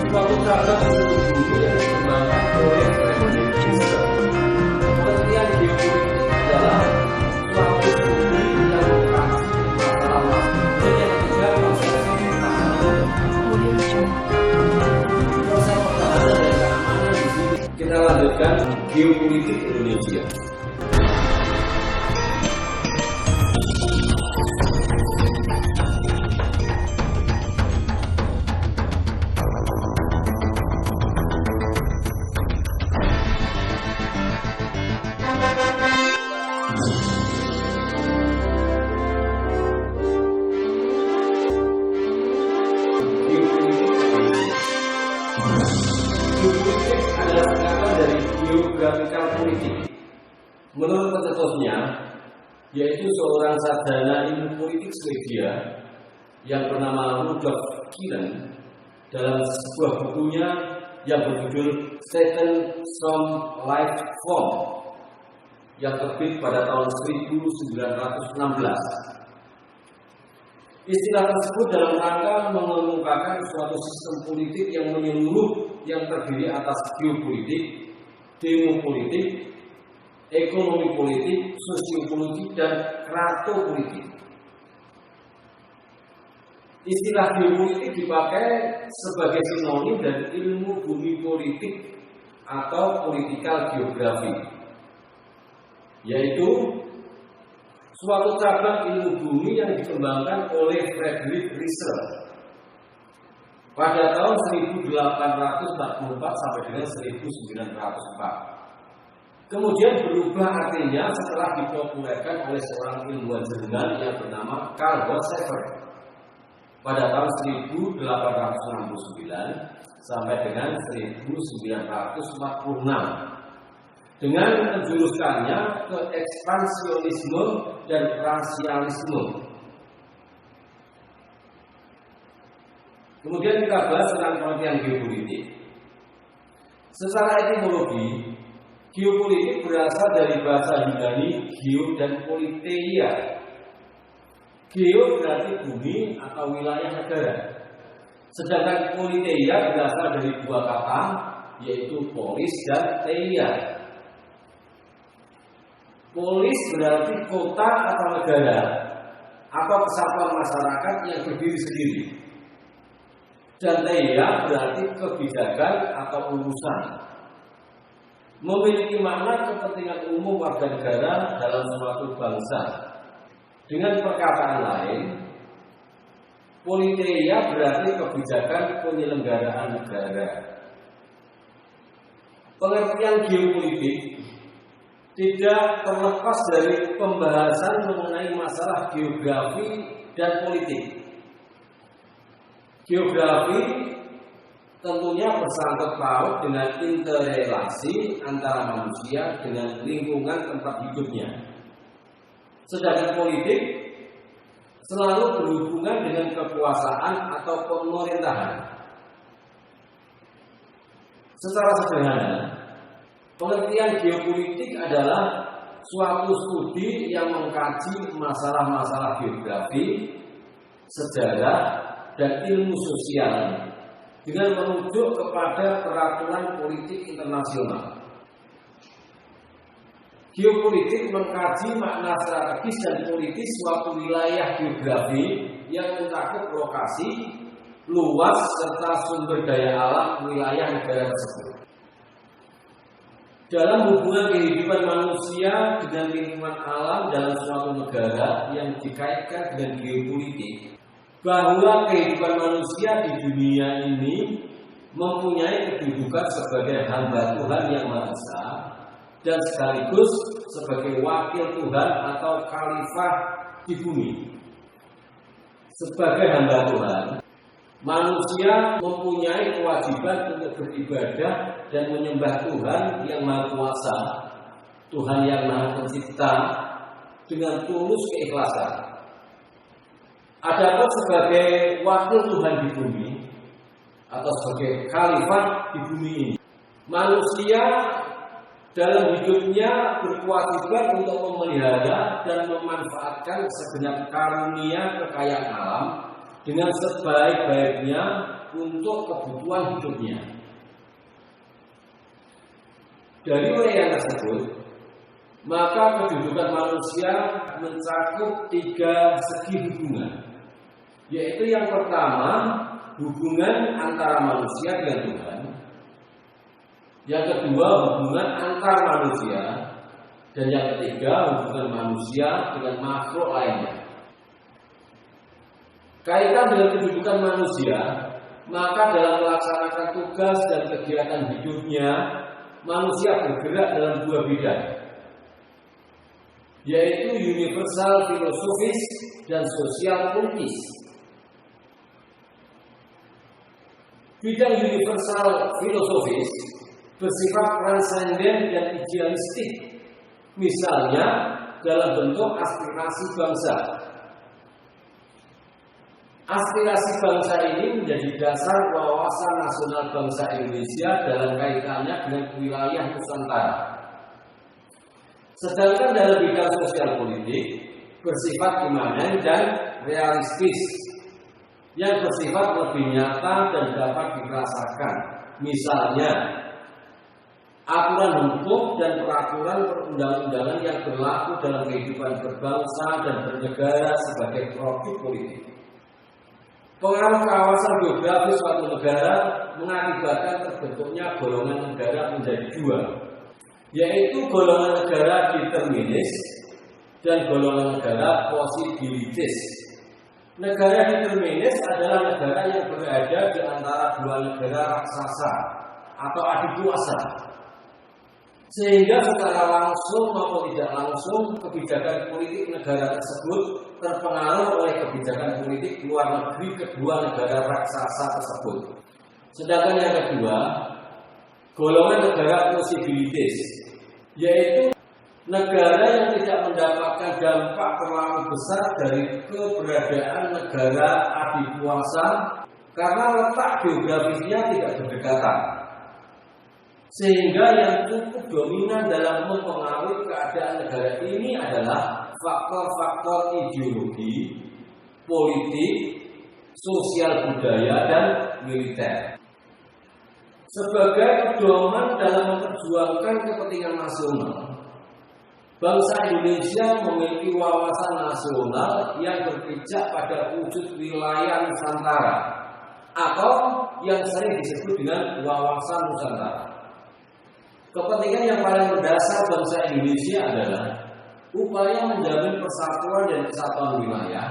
suatu cabang ilmu bumi yang dikembangkan oleh Frederick. Pengertian geopolitik adalah suatu studi yang mengkaji masalah-masalah yang ketiga proses pertahanan. Proses pertahanan dan keamanan di sini kita lanjutkan geopolitik Indonesia. Geopolitik adalah singkatan dari geographical politik. Menurut pencetusnya, yaitu seorang sarjana ilmu politik Swedia yang bernama Rudolf Kielen, dalam sebuah bukunya yang berjudul Staten som Life Form yang terbit pada tahun 1916. Istilah tersebut dalam rangka mengemukakan suatu sistem politik yang menyeluruh yang terdiri atas geopolitik, demopolitik, ekonomi politik, sosiopolitik, dan kratopolitik. Istilah geopolitik dipakai sebagai sinonim dari ilmu bumi politik atau political geography, yaitu suatu cabang ilmu bumi yang dikembangkan oleh Frederick Riesel pada tahun 1844 sampai dengan 1904. Kemudian berubah artinya setelah dipopulerkan oleh seorang ilmuwan Jerman yang bernama Karl Hosefer pada tahun 1869 sampai dengan 1946. Dengan menjuruskannya ke ekspansionisme dan rasialisme. Kemudian kita bahas tentang pengertian geopolitik. Secara etimologi, geopolitik berasal dari bahasa Yunani geo dan politeia. Geo berarti bumi atau wilayah negara. Sedangkan politeia berasal dari dua kata, yaitu polis dan teia. Polis berarti kota atau negara atau kesatuan masyarakat yang berdiri sendiri. Dan teia berarti kebijakan atau urusan. Memiliki makna kepentingan umum warga negara dalam suatu bangsa. Dengan perkataan lain, politeia berarti kebijakan penyelenggaraan negara. Pengertian geopolitik tidak terlepas dari pembahasan mengenai masalah geografi dan politik. Geografi tentunya bersangkut paut dengan interrelasi antara manusia dengan lingkungan tempat hidupnya. Sedangkan politik selalu berhubungan dengan kekuasaan atau pemerintahan. Secara sederhana, pengertian geopolitik adalah suatu studi yang mengkaji masalah-masalah geografi, sejarah, dan ilmu sosial dengan merujuk kepada peraturan politik internasional. Geopolitik mengkaji makna strategis dan politis suatu wilayah geografi yang mencakup lokasi, luas, serta sumber daya alam wilayah negara tersebut. Dalam hubungan kehidupan manusia dengan lingkungan alam dalam suatu negara yang dikaitkan dengan geopolitik, bahwa kehidupan manusia di dunia ini mempunyai kedudukan sebagai hamba Tuhan yang Maha Esa dan sekaligus sebagai wakil Tuhan atau khalifah di bumi. Sebagai hamba Tuhan, manusia mempunyai kewajiban untuk beribadah dan menyembah Tuhan yang Maha Kuasa, Tuhan yang Maha Pencipta, dengan tulus keikhlasan. Adapun sebagai wakil Tuhan di bumi atau sebagai khalifah di bumi ini, manusia dalam hidupnya berkewajiban untuk memelihara dan memanfaatkan segenap karunia kekayaan alam dengan sebaik-baiknya untuk kebutuhan hidupnya. Dari uraian tersebut, maka kedudukan manusia mencakup 3 segi hubungan, yaitu yang pertama hubungan antara manusia dengan Tuhan, yang kedua hubungan antar manusia, dan yang ketiga hubungan manusia dengan makhluk lainnya. Kaitan dengan kedudukan manusia, maka dalam melaksanakan tugas dan kegiatan hidupnya, manusia bergerak dalam 2 bidang, yaitu universal filosofis dan sosial politis. Bidang universal filosofis bersifat transenden dan idealistik, misalnya dalam bentuk aspirasi bangsa. Aspirasi bangsa ini menjadi dasar wawasan nasional bangsa Indonesia dalam kaitannya dengan wilayah Nusantara. Sedangkan dalam bidang sosial politik bersifat imanen dan realistis, yang bersifat lebih nyata dan dapat dirasakan. Misalnya, aturan hukum dan peraturan perundang-undangan yang berlaku dalam kehidupan berbangsa dan bernegara sebagai produk politik. Pengaruh kawasan geografis suatu negara mengakibatkan terbentuknya golongan negara menjadi 2, yaitu golongan negara determinis dan golongan negara posibilitis. Negara determinis adalah negara yang berada di antara 2 negara raksasa atau adik kuasa, sehingga secara langsung maupun tidak langsung kebijakan politik negara tersebut terpengaruh oleh kebijakan politik luar negeri kedua negara raksasa tersebut. Sedangkan yang kedua, golongan negara posibilitis, yaitu negara yang tidak mendapatkan dampak terlalu besar dari keberadaan negara adik kuasa karena letak geografisnya tidak berdekatan, sehingga yang cukup dominan dalam mempengaruhi keadaan negara ini adalah faktor-faktor ideologi, politik, sosial budaya, dan militer. Sebagai pedoman dalam memperjuangkan kepentingan nasional, bangsa Indonesia memiliki wawasan nasional yang berpijak pada wujud wilayah Nusantara, atau yang sering disebut dengan wawasan Nusantara. Kepentingan yang paling mendasar bangsa Indonesia adalah upaya menjamin persatuan dan kesatuan wilayah,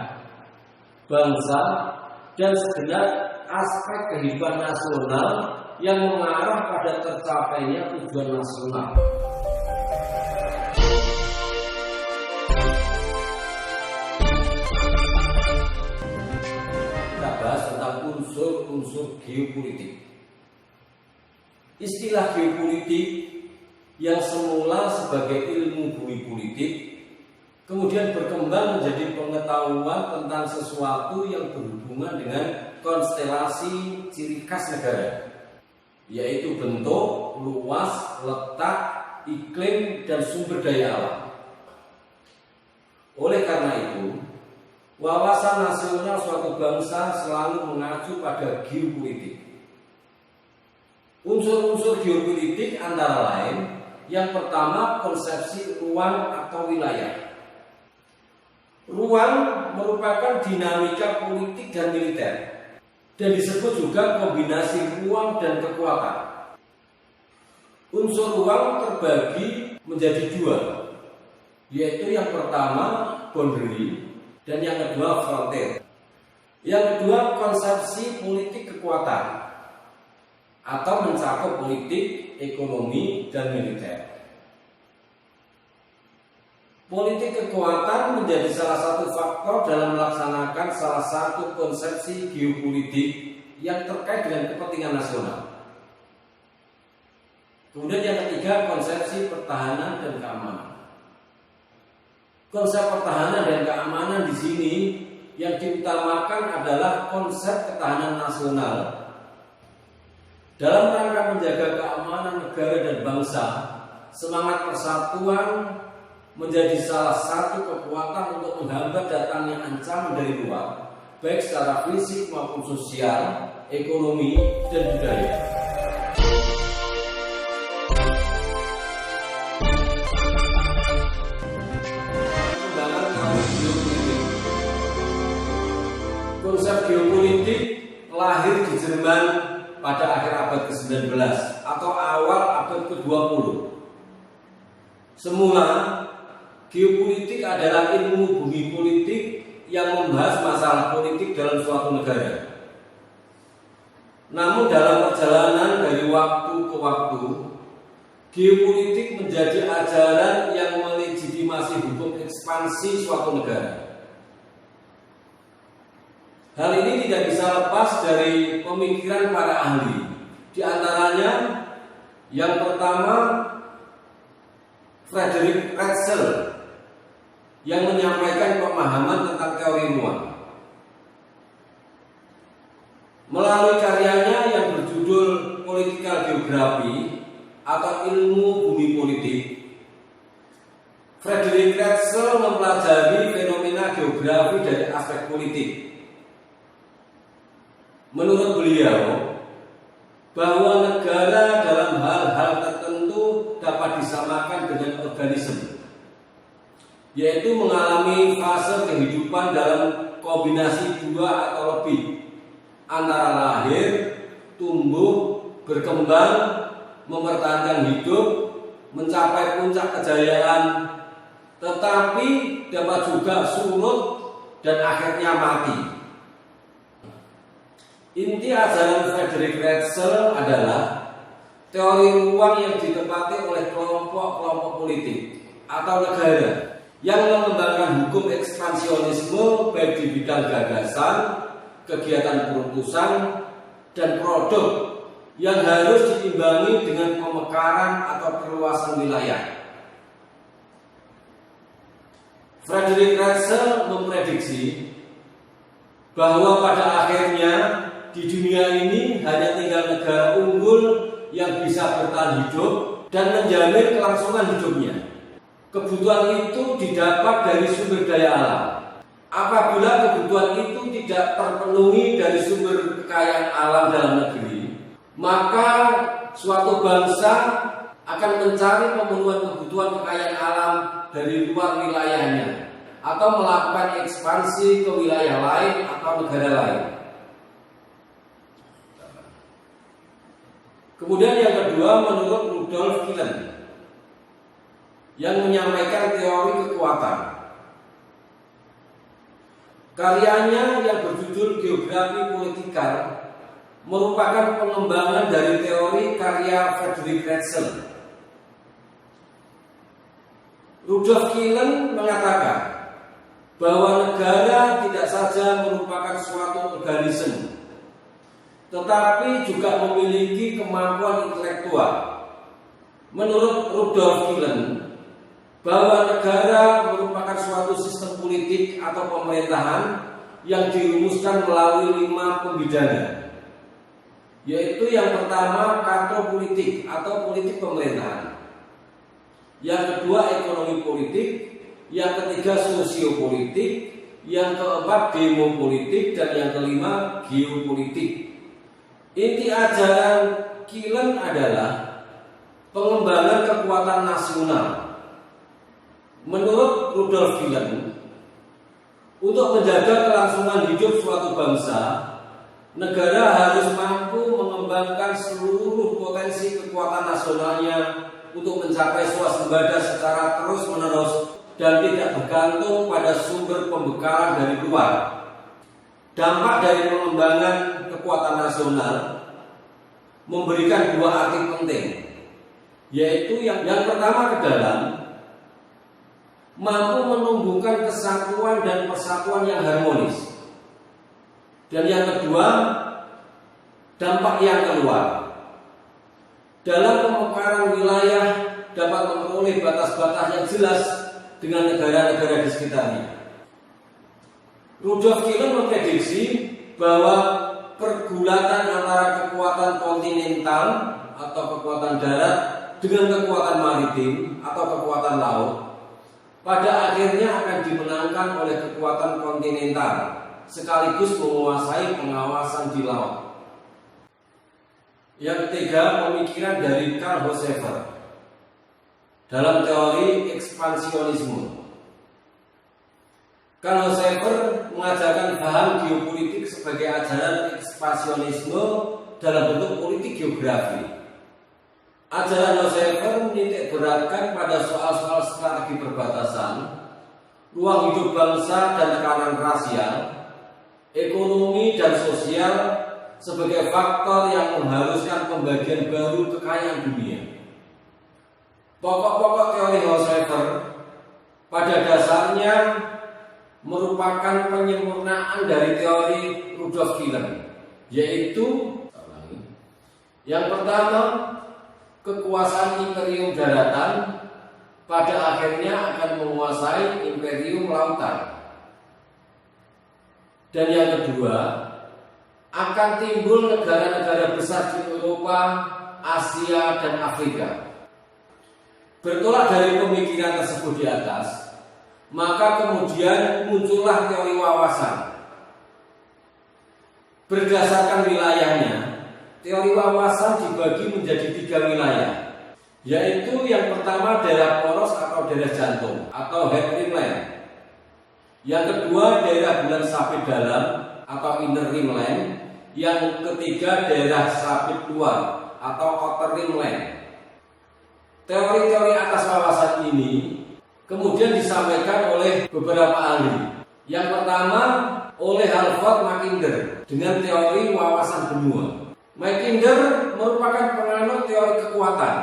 bangsa, dan segenap aspek kehidupan nasional yang mengarah pada tercapainya tujuan nasional. Kita bahas tentang unsur-unsur geopolitik. Istilah geopolitik yang semula sebagai ilmu bumi politik kemudian berkembang menjadi pengetahuan tentang sesuatu yang berhubungan dengan konstelasi ciri khas negara, yaitu bentuk, luas, letak, iklim, dan sumber daya alam. Oleh karena itu, wawasan nasional suatu bangsa selalu mengacu pada geopolitik. Unsur-unsur geopolitik antara lain, yang pertama konsepsi ruang atau wilayah. Ruang merupakan dinamika politik dan militer, dan disebut juga kombinasi ruang dan kekuatan. Unsur ruang terbagi menjadi 2, yaitu yang pertama boundary dan yang kedua frontier. Yang kedua konsepsi politik kekuatan atau mencakup politik, ekonomi, dan militer. Politik kekuatan menjadi salah satu faktor dalam melaksanakan salah satu konsepsi geopolitik yang terkait dengan kepentingan nasional. Kemudian yang ketiga konsepsi pertahanan dan keamanan. Konsep pertahanan dan keamanan di sini yang diutamakan adalah konsep ketahanan nasional dalam rangka menjaga keamanan negara dan bangsa. Semangat persatuan menjadi salah satu kekuatan untuk menghambat datangnya ancaman dari luar, baik secara fisik maupun sosial, ekonomi, dan budaya. Konsep geopolitik lahir di Jerman pada akhir abad ke-19 atau awal abad ke-20. Semula, geopolitik adalah ilmu bumi politik yang membahas masalah politik dalam suatu negara. Namun dalam perjalanan dari waktu ke waktu, geopolitik menjadi ajaran yang melegitimasi hukum ekspansi suatu negara. Hal ini tidak bisa lepas dari pemikiran para ahli. Di antaranya, yang pertama, Friedrich Ratzel yang menyampaikan pemahaman tentang teori ruang. Melalui karyanya yang berjudul Political Geography atau Ilmu Bumi Politik, Friedrich Ratzel mempelajari fenomena geografi dari aspek politik. Menurut beliau, bahwa negara dalam hal-hal tertentu dapat disamakan dengan organisme, yaitu mengalami fase kehidupan dalam kombinasi dua atau lebih, antara lahir, tumbuh, berkembang, mempertahankan hidup, mencapai puncak kejayaan, tetapi dapat juga surut dan akhirnya mati. Inti ajaran Friedrich Ratzel adalah teori ruang yang ditempati oleh kelompok-kelompok politik atau negara yang mengembangkan hukum ekspansionisme baik di bidang gagasan, kegiatan perutusan, dan produk yang harus diimbangi dengan pemekaran atau perluasan wilayah. Friedrich Ratzel memprediksi bahwa pada akhirnya di dunia ini hanya tinggal negara unggul yang bisa bertahan hidup dan menjamin kelangsungan hidupnya. Kebutuhan itu didapat dari sumber daya alam. Apabila kebutuhan itu tidak terpenuhi dari sumber kekayaan alam dalam negeri, maka suatu bangsa akan mencari pemenuhan kebutuhan kekayaan alam dari luar wilayahnya atau melakukan ekspansi ke wilayah lain atau negara lain. Kemudian yang kedua, menurut Rudolf Killen yang menyampaikan teori kekuatan. Karyanya yang berjudul Geografi Politikal merupakan pengembangan dari teori karya Friedrich Ratzel. Rudolf Killen mengatakan bahwa negara tidak saja merupakan suatu organisme, tetapi juga memiliki kemampuan intelektual. Menurut Rudolf Killen, bahwa negara merupakan suatu sistem politik atau pemerintahan yang dirumuskan melalui 5 pembidangan, yaitu yang pertama kartopolitik atau politik pemerintahan, yang kedua ekonomi politik, yang ketiga sosiopolitik, yang keempat demopolitik, dan yang kelima geopolitik. Inti ajaran Killen adalah pengembangan kekuatan nasional. Menurut Rudolf Killen, untuk menjaga kelangsungan hidup suatu bangsa, negara harus mampu mengembangkan seluruh potensi kekuatan nasionalnya untuk mencapai swasembada secara terus-menerus dan tidak bergantung pada sumber pembekalan dari luar. Dampak dari pengembangan kekuatan nasional memberikan 2 arti penting, yaitu yang pertama ke dalam, mampu menumbuhkan kesatuan dan persatuan yang harmonis, dan yang kedua, dampak yang keluar. Dalam pemekaran wilayah dapat memperoleh batas-batas yang jelas dengan negara-negara di sekitarnya. Rudolf Killen memprediksi bahwa pergulatan antara kekuatan kontinental atau kekuatan darat dengan kekuatan maritim atau kekuatan laut pada akhirnya akan dimenangkan oleh kekuatan kontinental sekaligus menguasai pengawasan di laut. Yang ketiga, pemikiran dari Karl Hossever dalam teori ekspansionisme. Karl Hossever mengajarkan paham geopolitik sebagai ajaran ekspansionisme dalam bentuk politik geografi. Ajaran Hossever menitik beratkan pada soal-soal strategi perbatasan, ruang hidup bangsa dan tekanan rasial, ekonomi dan sosial sebagai faktor yang mengharuskan pembagian baru kekayaan dunia. Pokok-pokok teori Hossever pada dasarnya merupakan penyempurnaan dari teori Rudolf Killen, yaitu yang pertama, kekuasaan imperium daratan pada akhirnya akan menguasai imperium lautan. Dan yang kedua, akan timbul negara-negara besar di Eropa, Asia, dan Afrika. Bertolak dari pemikiran tersebut di atas, maka kemudian muncullah teori wawasan. Berdasarkan wilayahnya, teori wawasan dibagi menjadi 3 wilayah, yaitu yang pertama daerah poros atau daerah jantung atau head rimland. Yang kedua daerah bulan sabit dalam atau inner rimland. Yang ketiga daerah sabit luar atau outer rimland. Teori-teori atas wawasan ini kemudian disampaikan oleh beberapa ahli. Yang pertama oleh Halford Mackinder dengan teori wawasan benua. Mackinder merupakan penganut teori kekuatan.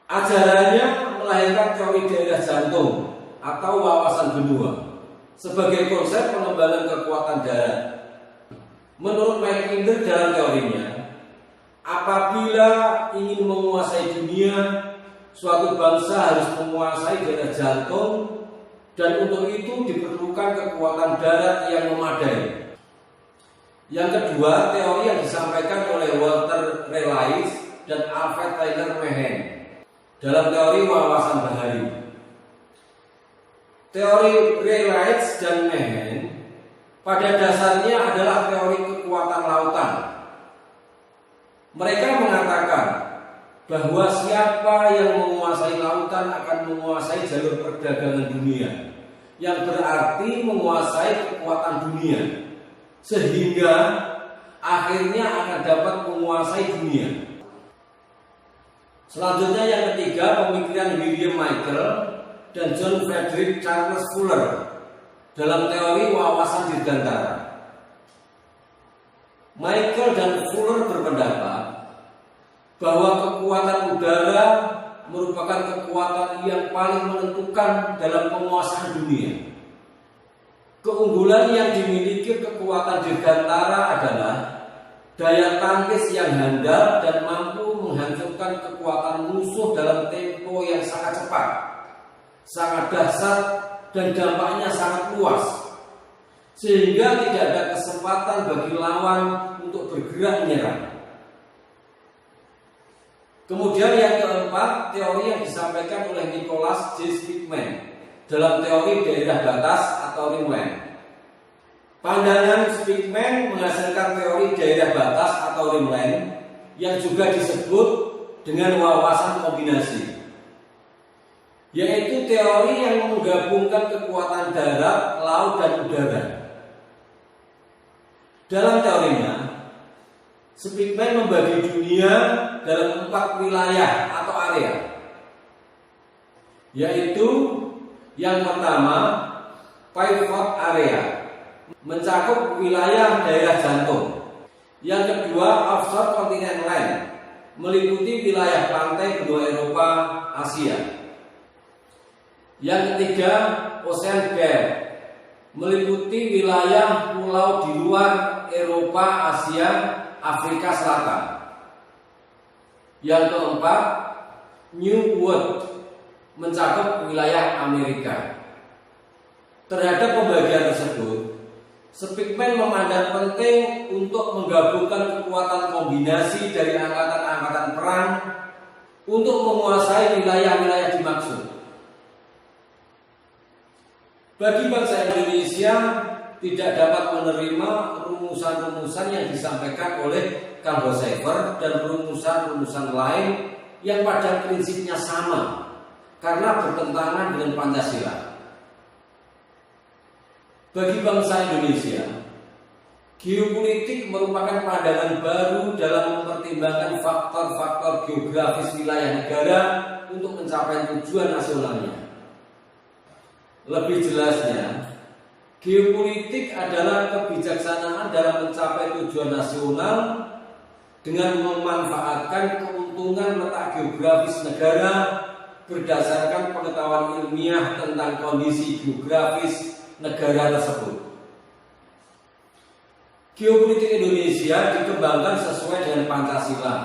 Ajarannya melahirkan teori daerah jantung atau wawasan benua sebagai konsep pengembangan kekuatan darat. Menurut Mackinder dalam teorinya, apabila ingin menguasai dunia, suatu bangsa harus menguasai daerah jantung, dan untuk itu diperlukan kekuatan darat yang memadai. Yang kedua, teori yang disampaikan oleh Walter Raleigh dan Alfred Tyler Mahan dalam teori wawasan bahari. Teori Raleigh dan Mahan pada dasarnya adalah teori kekuatan lautan. Mereka mengatakan bahwa siapa yang menguasai lautan akan menguasai jalur perdagangan dunia, yang berarti menguasai kekuatan dunia, sehingga akhirnya akan dapat menguasai dunia. Selanjutnya yang ketiga, pemikiran William Michael dan John Frederick Charles Fuller dalam teori wawasan dirgantara. Michael dan Fuller berpendapat bahwa kekuatan udara merupakan kekuatan yang paling menentukan dalam penguasaan dunia. Keunggulan yang dimiliki kekuatan dirgantara adalah daya tangkis yang handal dan mampu menghancurkan kekuatan musuh dalam tempo yang sangat cepat, sangat dahsyat, dan dampaknya sangat luas, sehingga tidak ada kesempatan bagi lawan untuk bergerak menyerang. Kemudian yang keempat, teori yang disampaikan oleh Nicholas J. Speakman dalam teori daerah batas atau rimland. Pandangan Speakman menghasilkan teori daerah batas atau rimland yang juga disebut dengan wawasan kombinasi, yaitu teori yang menggabungkan kekuatan darat, laut, dan udara. Dalam teorinya, Speakman membagi dunia dalam 4 wilayah atau area, yaitu yang pertama pivot area, mencakup wilayah daerah jantung. Yang kedua offshore continent land, meliputi wilayah pantai benua Eropa, Asia. Yang ketiga ocean belt, meliputi wilayah pulau di luar Eropa, Asia, Afrika Selatan. Yang keempat, New World, mencakup wilayah Amerika. Terhadap pembagian tersebut, Speakman memandang penting untuk menggabungkan kekuatan kombinasi dari angkatan-angkatan perang untuk menguasai wilayah-wilayah dimaksud. Bagi bangsa Indonesia, tidak dapat menerima rumusan-rumusan yang disampaikan oleh Kang Hosever dan rumusan-rumusan lain yang pada prinsipnya sama karena bertentangan dengan Pancasila. Bagi bangsa Indonesia, geopolitik merupakan pandangan baru dalam mempertimbangkan faktor-faktor geografis wilayah negara untuk mencapai tujuan nasionalnya. Lebih jelasnya, geopolitik adalah kebijaksanaan dalam mencapai tujuan nasional dengan memanfaatkan keuntungan letak geografis negara berdasarkan pengetahuan ilmiah tentang kondisi geografis negara tersebut. Geopolitik Indonesia dikembangkan sesuai dengan Pancasila,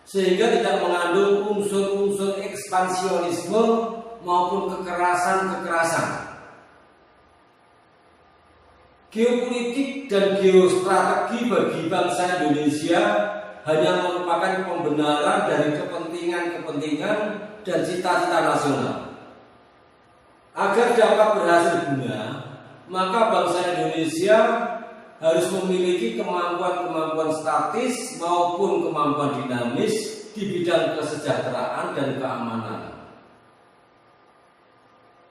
sehingga tidak mengandung unsur-unsur ekspansionisme maupun kekerasan-kekerasan. Geopolitik dan geostrategi bagi bangsa Indonesia hanya merupakan pembenaran dari kepentingan-kepentingan dan cita-cita nasional. Agar dapat berhasil guna, maka bangsa Indonesia harus memiliki kemampuan-kemampuan statis maupun kemampuan dinamis di bidang kesejahteraan dan keamanan.